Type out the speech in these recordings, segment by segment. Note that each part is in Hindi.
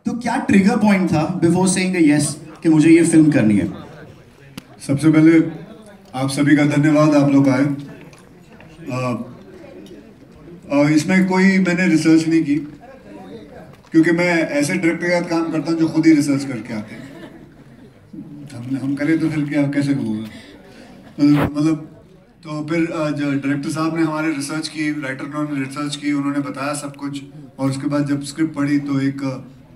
तो क्या ट्रिगर पॉइंट था बिफोर सेइंग यस कि मुझे ये फिल्म करनी है? सबसे पहले आप सभी का धन्यवाद, आप लोग आए। इसमें कोई मैंने रिसर्च नहीं की, क्योंकि मैं ऐसे डायरेक्टर के साथ काम करता हूँ जो खुद ही रिसर्च करके आते हैं। हम करें तो फिर क्या, कैसे होगा? मतलब तो फिर जो डायरेक्टर साहब ने हमारे रिसर्च की, राइटर ने रिसर्च की, उन्होंने बताया सब कुछ। और उसके बाद जब स्क्रिप्ट पढ़ी तो एक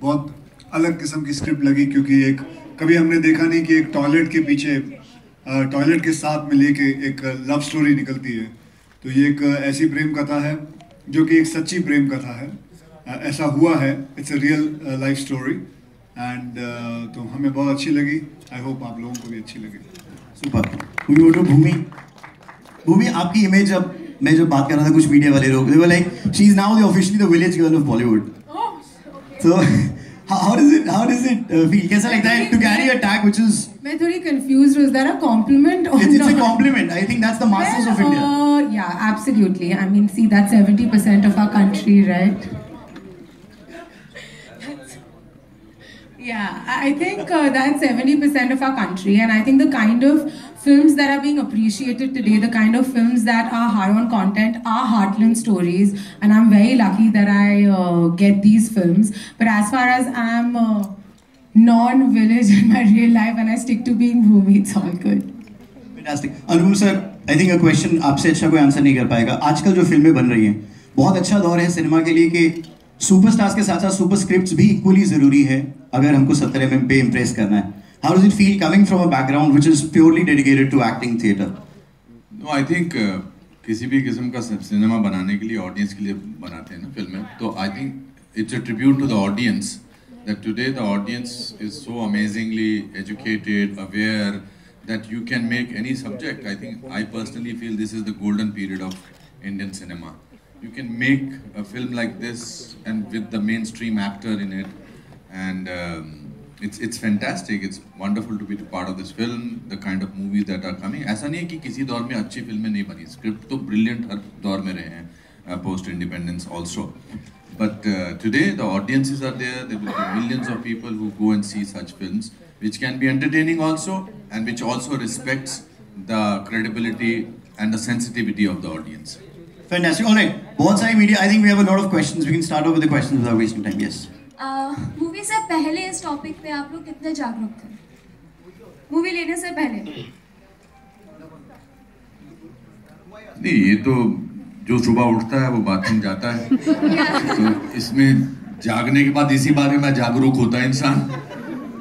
बहुत अलग किस्म की स्क्रिप्ट लगी, क्योंकि एक कभी हमने देखा नहीं कि एक टॉयलेट के पीछे, टॉयलेट के साथ में लेके एक लव स्टोरी निकलती है। तो ये एक ऐसी प्रेम कथा है जो कि एक सच्ची प्रेम कथा है। ऐसा हुआ है, it's a real life story. And तो हमें बहुत अच्छी लगी। आई होप आप लोगों को भी अच्छी लगी। सुपर। भूमि, भूमि आपकी इमेज, अब मैं जब बात कर रहा था कुछ मीडिया वाले लोग, they were like she is now the officially the village girl of Bollywood. So how does it feel? कैसा लगता है to carry a tag which is? मैं थोड़ी confused. Was that a compliment or it's not? a compliment. I think that's the masters of India. Yeah, absolutely. I mean, see, that's 70% of our country, right? Yeah, I think that's 70% of our country, and I think the kind of films that are being appreciated today, the kind of films that are high on content, are heartland stories, and I'm very lucky that I get these films. But as far as I'm non-village in my real life and I stick to being Bhumi, it's all good. Fantastic. Anupam sir, I think a question आपसे अच्छा कोई आंसर नहीं कर पाएगा। आजकल जो फिल्में बन रही हैं, बहुत अच्छा दौर है सिनेमा के लिए कि सुपरस्टार्स के साथ साथ सुपर स्क्रिप्ट्स भी इक्वली ज़रूरी है अगर हमको 17 में पे इम्प्रेस करना है। How does it feel coming from a background which is purely dedicated to acting theatre? No, I think किसी भी किस्म का सिनेमा बनाने के लिए ऑडियंस के लिए बनाते हैं ना फिल्में, तो I think it's a tribute to the audience that today the audience is so amazingly educated, aware that you can make any subject. I think I personally feel this is the golden period of Indian cinema. You can make a film like this and with the mainstream actor in it, and it's fantastic. It's wonderful to be part of this film. The kind of movies that are coming. ऐसा नहीं है कि किसी दौर में अच्छी फिल्में नहीं बनी, स्क्रिप्ट तो brilliant हर दौर में रहे हैं, post independence also. But today the audiences are there. There will be millions of people who go and see such films, which can be entertaining also, and which also respects the credibility and the sensitivity of the audience. Fantastic. All right. बहुत सारी media, I think we have a lot of questions. We can start off with the questions without wasting time. Yes. Movie से पहले इस टॉपिक पे आप लोग कितने जागरूक थे? मूवी लेने से पहले? नहीं, ये तो जो सुबह उठता है वो बाथरूम जाता है। तो इसमें जागने के बाद इसी बारे में जागरूक होता है इंसान।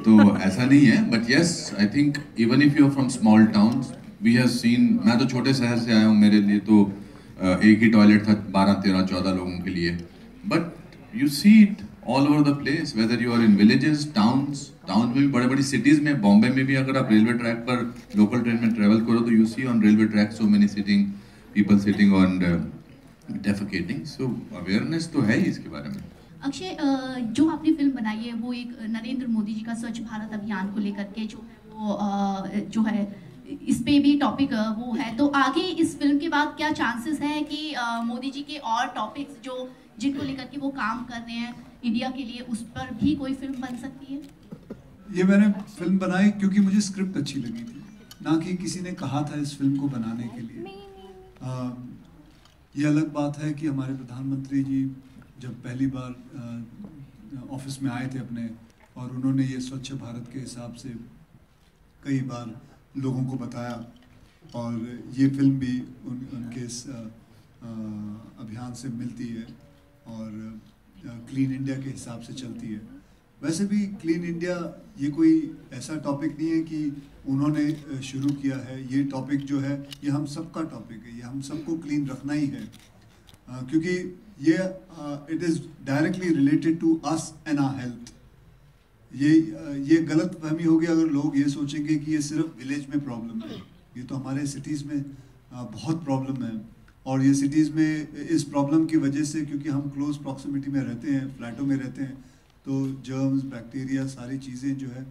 तो ऐसा नहीं है, but yes, I think even if you are from small towns, we have seen, मैं तो छोटे शहर से आया हूँ, मेरे लिए तो एक ही टॉयलेट था 12, 13, 14 लोगों के लिए। But you see it all over the place, whether you are in villages, towns में भी, बड़े बड़ी सिटीज़ में, बॉम्बे में भी अगर आप रेलवे ट्रैक पर लोकल ट्रेन में ट्रेवल करो तो you see on railway track so many people sitting on defecating. So awareness तो है ही इसके बारे में। अक्षय, जो आपने फिल्म बनाई है वो एक नरेंद्र मोदी जी का स्वच्छ भारत अभियान को लेकर के जो है इस पे भी टॉपिक वो है, तो आगे इस फिल्म के बाद क्या चांसेस हैं कि मोदी जी के और टॉपिक्स जो जिनको लेकर के वो काम कर रहे हैं इंडिया के लिए, उस पर भी कोई फिल्म बन सकती है? ये मैंने फिल्म बनाई क्योंकि मुझे स्क्रिप्ट अच्छी लगी थी, ना कि किसी ने कहा था इस फिल्म को बनाने के लिए। ये अलग बात है कि हमारे प्रधानमंत्री जी जब पहली बार ऑफिस में आए थे अपने, और उन्होंने ये स्वच्छ भारत के हिसाब से कई बार लोगों को बताया, और ये फिल्म भी उनके इस अभियान से मिलती है और क्लीन इंडिया के हिसाब से चलती है। वैसे भी क्लीन इंडिया ये कोई ऐसा टॉपिक नहीं है कि उन्होंने शुरू किया है। ये टॉपिक जो है ये हम सबका टॉपिक है, ये हम सबको क्लीन रखना ही है, क्योंकि ये it is directly related to us and our health. ये गलत फहमी होगी अगर लोग ये सोचेंगे कि ये सिर्फ विलेज में प्रॉब्लम है। ये तो हमारे सिटीज़ में बहुत प्रॉब्लम है, और ये सिटीज़ में इस प्रॉब्लम की वजह से, क्योंकि हम क्लोज प्रॉक्सिमिटी में रहते हैं, फ्लैटों में रहते हैं, तो जर्म्स, बैक्टीरिया, सारी चीज़ें जो है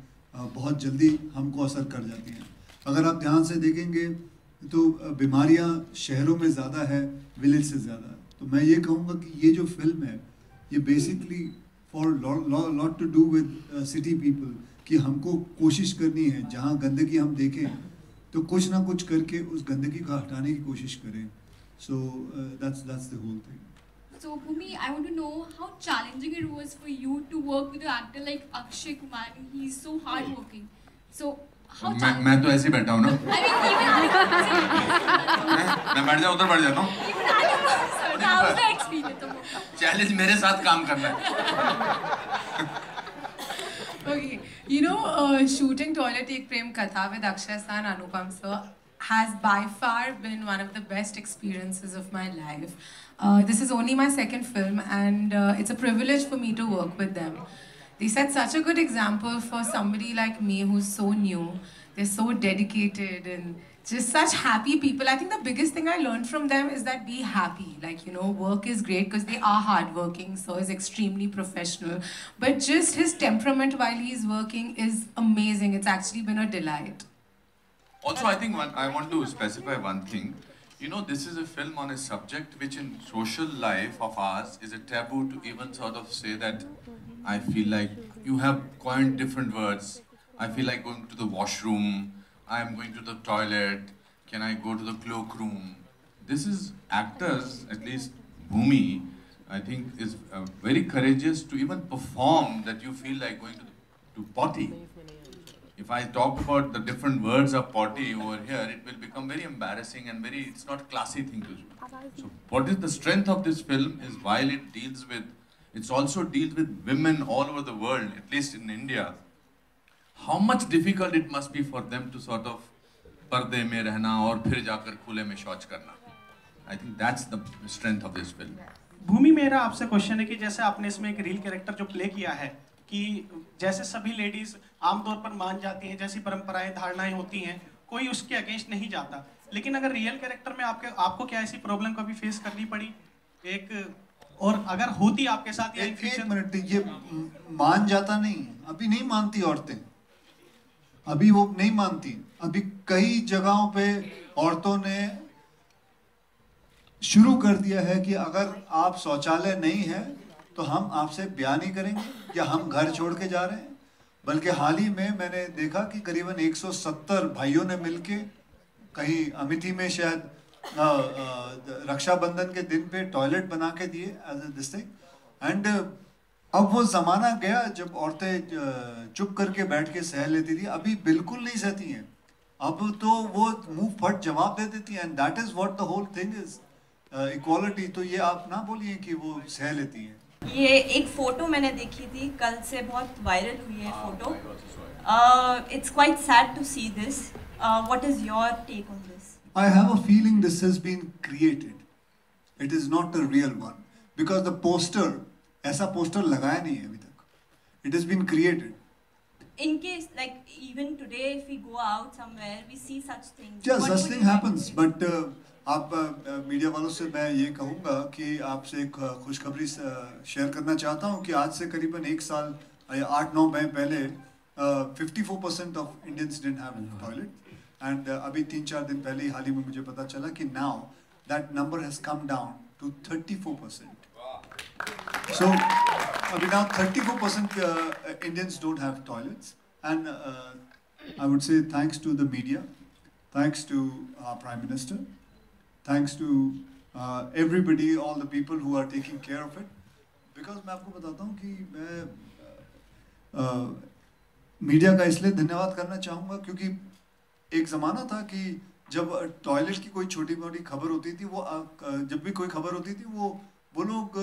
बहुत जल्दी हमको असर कर जाती हैं। अगर आप ध्यान से देखेंगे तो बीमारियां शहरों में ज़्यादा है, विलेज से ज़्यादा। तो मैं ये कहूँगा कि ये जो फिल्म है ये basically for lot to do with city people कि हमको कोशिश करनी है जहाँ गंदगी हम देखें तो कुछ ना कुछ करके उस गंदगी को हटाने की कोशिश करें. So that's the whole thing. So Bhumi, I want to know how challenging it was for you to work with an actor like Akshay Kumar. He's so hardworking. So how challenging? मैं तो ऐसे ही बैठा हूँ ना. I mean, मैं बैठ जाऊँ उधर बैठ जाता हूँ. Sir, how was the experience? Challenge मेरे साथ काम करना है. Okay, you know, shooting Toilet Ek Prem Katha with Akshay Sir and Anupam Sir has by far been one of the best experiences of my life. This is only my second film and it's a privilege for me to work with them. They set such a good example for somebody like me who's so new. They're so dedicated and just such happy people. I think the biggest thing I learned from them is that be happy. Like, you know, work is great because they are hardworking, so is extremely professional. But just his temperament while he's working is amazing. It's actually been a delight. Also, I think I want to specify one thing. You know, this is a film on a subject which in social life of ours is a taboo to even sort of say that I feel like you have coined different words. I feel like going to the washroom. I am going to the toilet. Can I go to the cloakroom? This is actors, at least Bhumi, I think is very courageous to even perform that you feel like going to potty. If I talk about the different words of potty over here, it will become very embarrassing and it's not a classy thing to do. So what is the strength of this film is while it also deals with women all over the world, at least in India, how much difficult it must be for them to sort of पर्दे में रहना और फिर जाकर खुले में शौच करना. I think that's the strength of this film. भूमि, मेरा आपसे क्वेश्चन है कि जैसे आपने इसमें एक रियल कैरेक्टर जो प्ले किया है कि जैसे सभी लेडीज आमतौर पर मान जाती हैं, जैसी परंपराएं धारणाएं होती हैं, कोई उसके अगेंस्ट नहीं जाता, लेकिन अगर रियल कैरेक्टर में आपको क्या ऐसी प्रॉब्लम कभी फेस करनी पड़ी एक, और अगर होती आपके साथ एक मिनट, ये मान जाता नहीं, अभी नहीं मानती औरतें, अभी वो नहीं मानती. अभी कई जगहों पे औरतों ने शुरू कर दिया है कि अगर आप शौचालय नहीं है तो हम आपसे ब्याह नहीं करेंगे या हम घर छोड़ के जा रहे हैं. बल्कि हाल ही में मैंने देखा कि करीबन 170 भाइयों ने मिलके कहीं अमेठी में शायद रक्षाबंधन के दिन पे टॉयलेट बना के दिए as a this thing. And अब वो ज़माना गया जब औरतें चुप करके बैठ के सह लेती थी. अभी बिल्कुल नहीं सहती हैं, अब तो वो मुंह फट जवाब दे देती हैं. And that is what the whole thing is equality. तो ये आप ना बोलिए कि वो सह लेती हैं. ये एक फ़ोटो मैंने देखी थी कल से, बहुत वायरल हुई है photo. It's quite sad to see this. What is your take on this? I have a feeling this has been created. It is not the real one because the poster, ऐसा poster लगाया नहीं है अभी तक. It has been created. In case, like even today, if we go out somewhere, we see such things. Yeah, such thing happens. But आप मीडिया वालों से मैं ये कहूँगा कि आपसे एक खुशखबरी शेयर करना चाहता हूँ कि आज से करीबन 1 साल या 8-9 महीने पहले 54% of Indians didn't have a toilet. And अभी 3-4 दिन पहले ही हाल ही में मुझे पता चला कि now that number has come down to 34%. So अभी now 34% Indians don't have toilets. And I would say thanks to the media, thanks to our Prime Minister, thanks to everybody, all the people who are taking care of it. Because मैं आपको बताता हूँ कि मैं मीडिया का इसलिए धन्यवाद करना चाहूँगा क्योंकि एक ज़माना था कि जब टॉयलेट की कोई छोटी मोटी खबर होती थी, वो जब भी कोई खबर होती थी वो लोग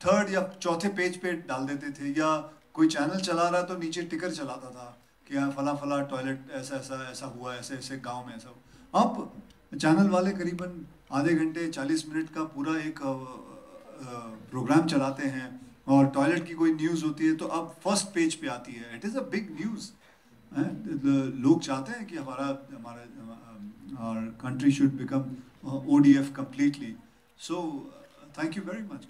3rd या 4थे पेज पे डाल देते थे, या कोई चैनल चला रहा तो नीचे टिकर चलाता था कि हाँ फला टॉयलेट ऐसा हुआ, ऐसे गांव में ऐसा हुआ. अब चैनल वाले करीबन आधे घंटे 40 मिनट का पूरा एक प्रोग्राम चलाते हैं और टॉयलेट की कोई न्यूज़ होती है तो अब फर्स्ट पेज पे आती है. It is a big news. लोग चाहते हैं कि हमारा country should become ODF completely. So thank you very much.